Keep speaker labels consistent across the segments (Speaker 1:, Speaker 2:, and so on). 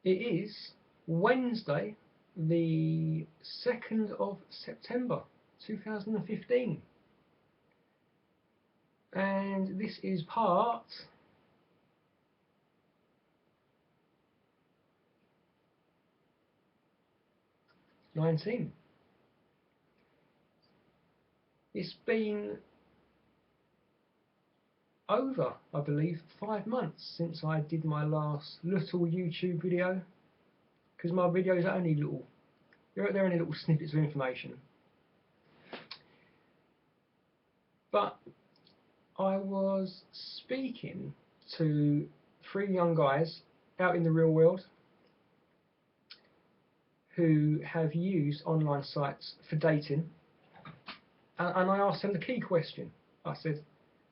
Speaker 1: It is Wednesday, the 2nd of September 2015, and this is part 19. It's been over, I believe, 5 months since I did my last little YouTube video, because my videos are only little, they're only little snippets of information. But I was speaking to 3 young guys out in the real world who have used online sites for dating, and I asked them the key question. I said,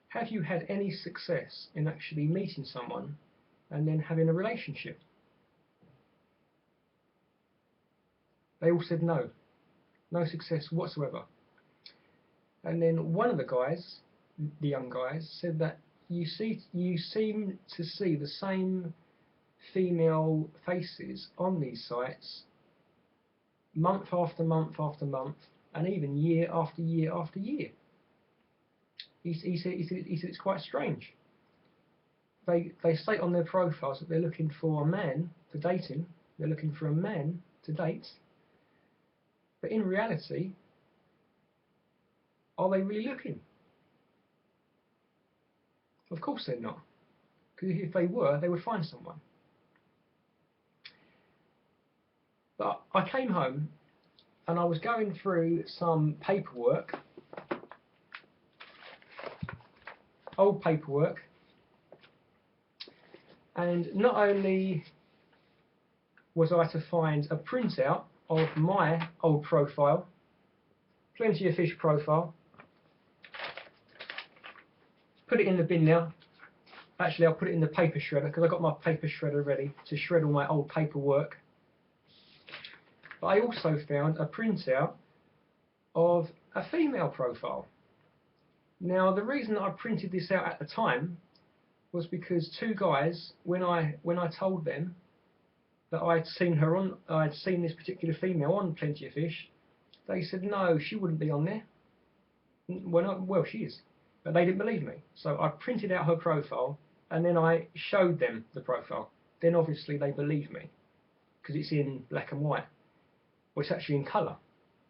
Speaker 1: have you had any success in actually meeting someone and then having a relationship? They all said no, no success whatsoever. And then one of the guys, the young guys, said that you seem to see the same female faces on these sites month after month after month, and even year after year after year. He said it's quite strange. They state on their profiles that they're looking for a man for dating, they're looking for a man to date, but in reality, are they really looking? Of course they're not, because if they were, they would find someone. But I came home and I was going through some paperwork, old paperwork, and not only was I to find a printout of my old profile, Plenty of Fish profile, put it in the bin now. Actually, I'll put it in the paper shredder because I've got my paper shredder ready to shred all my old paperwork. But I also found a printout of a female profile. Now, the reason that I printed this out at the time was because 2 guys, when I told them that I'd seen this particular female on Plenty of Fish, they said no, she wouldn't be on there. Well, she is, but they didn't believe me. So I printed out her profile and then I showed them the profile. Then obviously they believed me because it's in black and white. Well, it's actually in colour,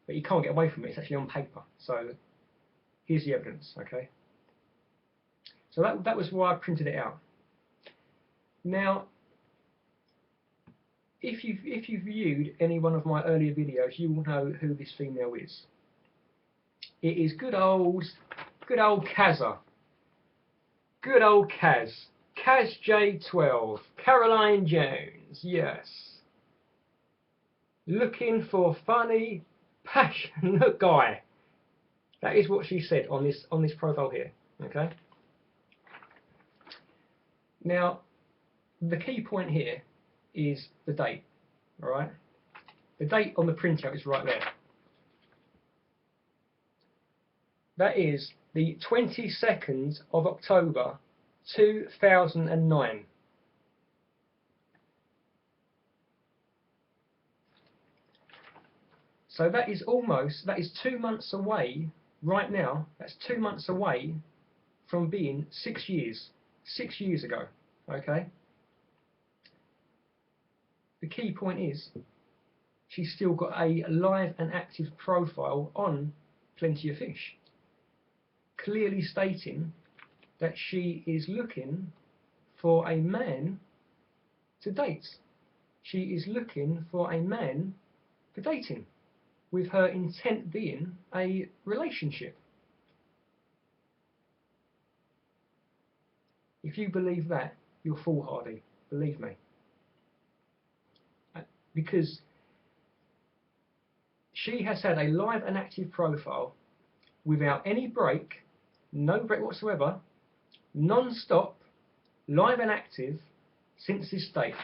Speaker 1: but you can't get away from it. It's actually on paper. So here's the evidence, okay? So that was why I printed it out. Now, if you've viewed any one of my earlier videos, you will know who this female is. It is good old Cazj. Good old Cazj. Cazj12. Caroline Jones, yes. Looking for funny, passionate guy. That is what she said on this profile here. Okay. Now, the key point here is the date. All right. The date on the printout is right there. That is the 22nd of October 2009. So that is 2 months away right now. That's 2 months away from being 6 years. 6 years ago. Okay? The key point is she's still got a live and active profile on Plenty of Fish, clearly stating that she is looking for a man to date. She is looking for a man for dating, with her intent being a relationship. If you believe that, you're foolhardy, believe me. Because she has had a live and active profile without any break, no break whatsoever, non-stop, live and active since this date,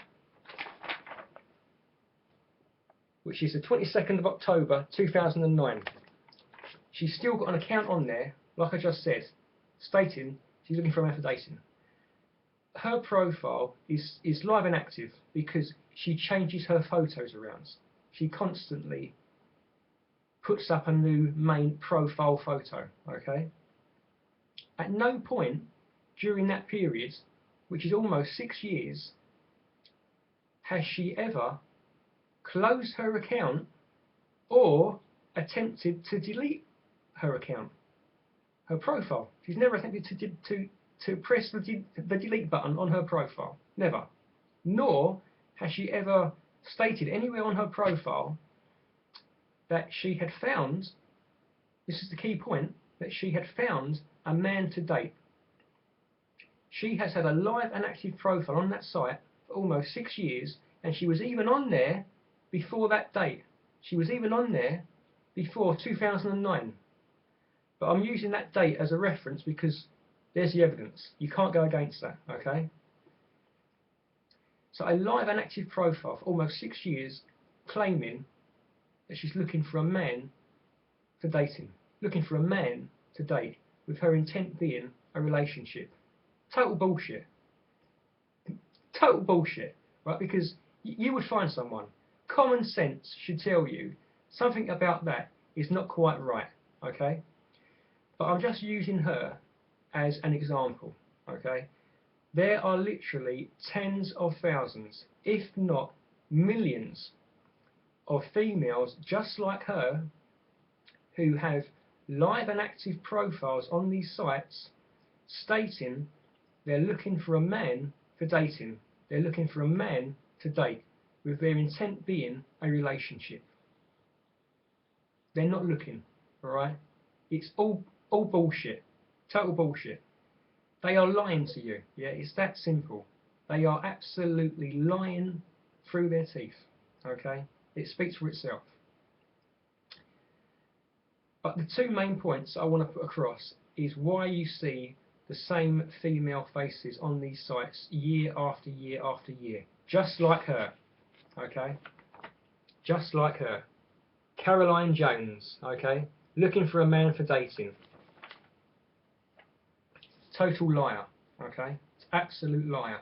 Speaker 1: which is the 22nd of October 2009. She's still got an account on there, like I just said, stating she's looking for a man for dating. her profile is live and active because she changes her photos around. She constantly puts up a new main profile photo, okay? At no point during that period, which is almost 6 years, has she ever closed her account or attempted to delete her account, her profile. She's never attempted to press the delete button on her profile, never. Nor has she ever stated anywhere on her profile that she had found, this is the key point, that she had found a man to date. She has had a live and active profile on that site for almost 6 years, and she was even on there before that date. She was even on there before 2009. But I'm using that date as a reference because there's the evidence. You can't go against that, okay? So a live and active profile for almost 6 years claiming that she's looking for a man for dating, looking for a man to date, with her intent being a relationship. Total bullshit. Total bullshit, right? Because you would find someone. Common sense should tell you something about that is not quite right, okay? But I'm just using her as an example, okay? There are literally tens of thousands, if not millions, of females just like her who have live and active profiles on these sites stating they're looking for a man for dating. They're looking for a man to date, with their intent being a relationship. They're not looking, alright? It's all bullshit. Total bullshit. They are lying to you. Yeah, it's that simple. They are absolutely lying through their teeth. Okay? It speaks for itself. But the two main points I want to put across is why you see the same female faces on these sites year after year after year. Just like her. Okay? Just like her. Caroline Jones. Okay? Looking for a man for dating. Total liar. Okay? Absolute liar.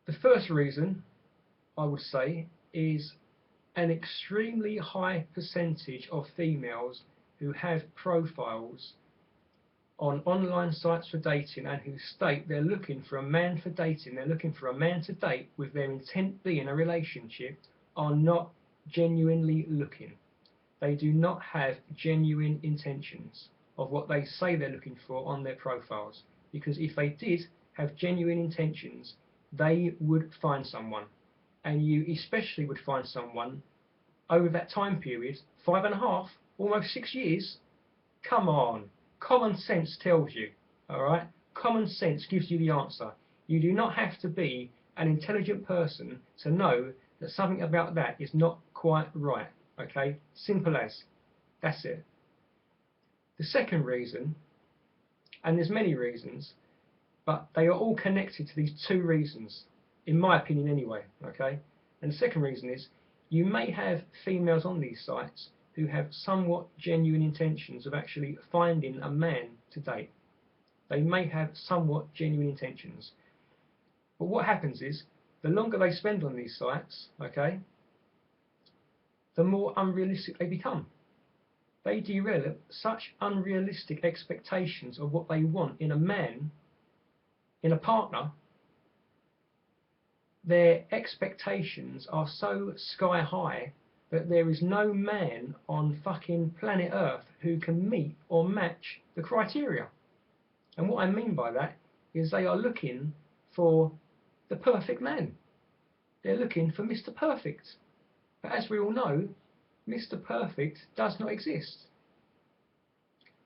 Speaker 1: The first reason I would say is an extremely high percentage of females who have profiles on online sites for dating and who state they're looking for a man for dating, they're looking for a man to date with their intent being a relationship, are not genuinely looking. They do not have genuine intentions of what they say they're looking for on their profiles, because if they did have genuine intentions, they would find someone, and you especially would find someone over that time period, 5.5, almost 6 years. Come on, common sense tells you, alright? Common sense gives you the answer. You do not have to be an intelligent person to know that something about that is not quite right, okay? Simple as. That's it. The second reason, and there's many reasons, but they are all connected to these two reasons, in my opinion anyway, okay? And the second reason is, you may have females on these sites who have somewhat genuine intentions of actually finding a man to date. They may have somewhat genuine intentions. But what happens is, the longer they spend on these sites, okay, the more unrealistic they become. They develop such unrealistic expectations of what they want in a man, in a partner. Their expectations are so sky high that there is no man on fucking planet Earth who can meet or match the criteria. And what I mean by that is they are looking for the perfect man. They're looking for Mr. Perfect. But as we all know, Mr. Perfect does not exist.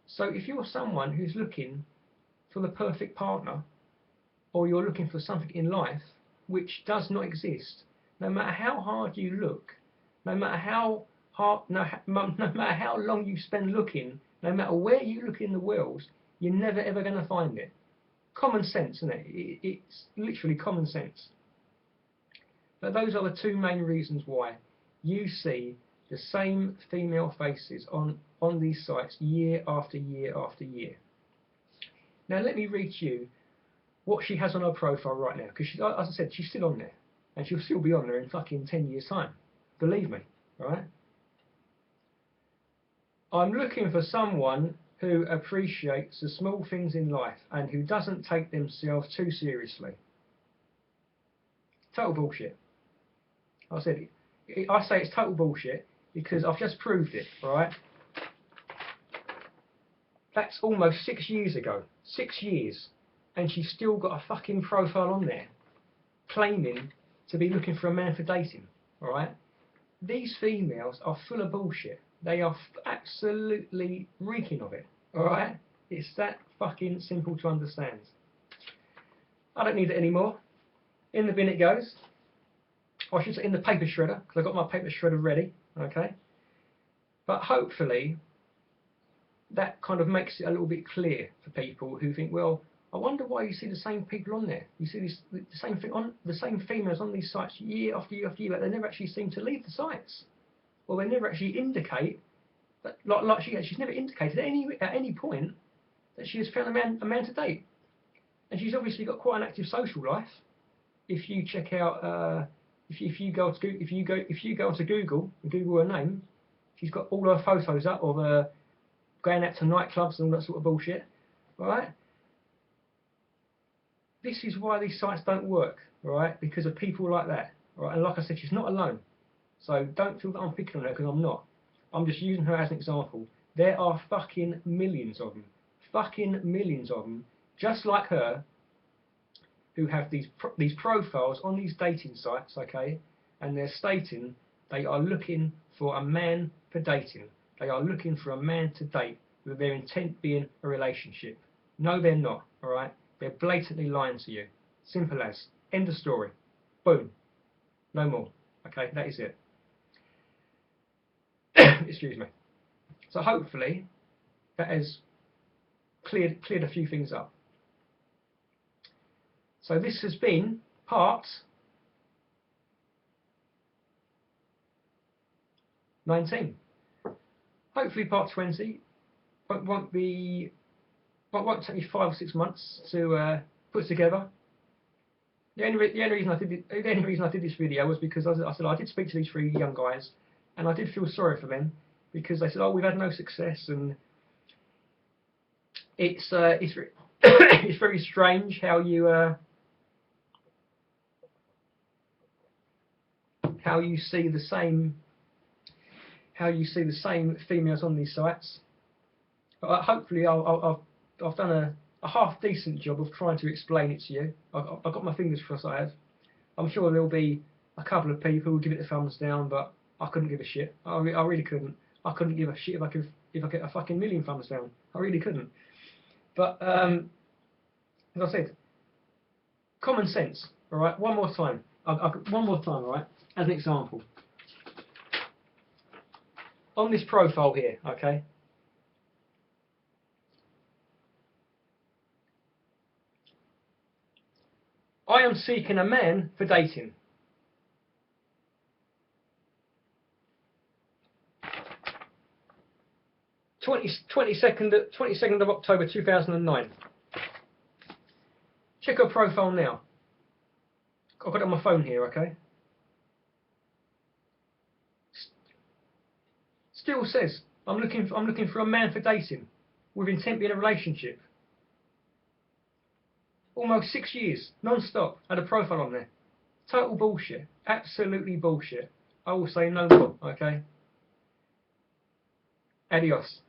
Speaker 1: So if you're someone who's looking for the perfect partner, or you're looking for something in life which does not exist, no matter how hard you look, no matter how matter how long you spend looking, no matter where you look in the world, you're never ever going to find it. Common sense, isn't it? It's literally common sense. But those are the two main reasons why you see the same female faces on these sites year after year after year. Now let me read to you what she has on her profile right now, because as I said, she's still on there, and she'll still be on there in fucking 10 years' time. Believe me, right? I'm looking for someone who appreciates the small things in life and who doesn't take themselves too seriously. Total bullshit. I say it's total bullshit because I've just proved it, right? That's almost 6 years ago. 6 years. And she's still got a fucking profile on there claiming to be looking for a man for dating, alright? These females are full of bullshit. They are absolutely reeking of it, alright? It's that fucking simple to understand. I don't need it anymore. In the bin it goes. Or I should say in the paper shredder, because I've got my paper shredder ready, okay? But hopefully that kind of makes it a little bit clear for people who think, well, I wonder why you see the same people on there. You see the same females on these sites year after year after year, but they never actually seem to leave the sites, or they never actually indicate that, she's never indicated at any point that she has found a man to date, and she's obviously got quite an active social life. If you check out, if you go onto Google and Google her name, she's got all her photos up of her going out to nightclubs and all that sort of bullshit, right? This is why these sites don't work, right? Because of people like that, right? And like I said, she's not alone. So don't feel that I'm picking on her, because I'm not. I'm just using her as an example. There are fucking millions of them. Fucking millions of them, just like her, who have these profiles on these dating sites, okay? And they're stating they are looking for a man for dating. They are looking for a man to date, with their intent being a relationship. No, they're not, alright? They're blatantly lying to you. Simple as. End of story. Boom. No more. Okay, that is it. Excuse me. So hopefully that has cleared a few things up. So this has been part 19. Hopefully part 20 won't take me 5 or 6 months to put together. The only reason I did this video was because I said I did speak to these 3 young guys, and I did feel sorry for them, because they said, "Oh, we've had no success," and it's it's very strange how you see the same females on these sites. But hopefully I've done a half decent job of trying to explain it to you. I've got my fingers crossed I have. I'm sure there'll be a couple of people who give it a thumbs down, but I couldn't give a shit. I really couldn't. I couldn't give a shit if I get a fucking million thumbs down. I really couldn't. But as I said, common sense. All right. One more time. One more time. All right. As an example, on this profile here, okay. I am seeking a man for dating. Twenty-second of October 2009. Check her profile now. I've got it on my phone here, okay? Still says I'm looking for a man for dating, with intent being a relationship. Almost 6 years, non-stop, had a profile on there. Total bullshit. Absolutely bullshit. I will say no more, okay? Adios.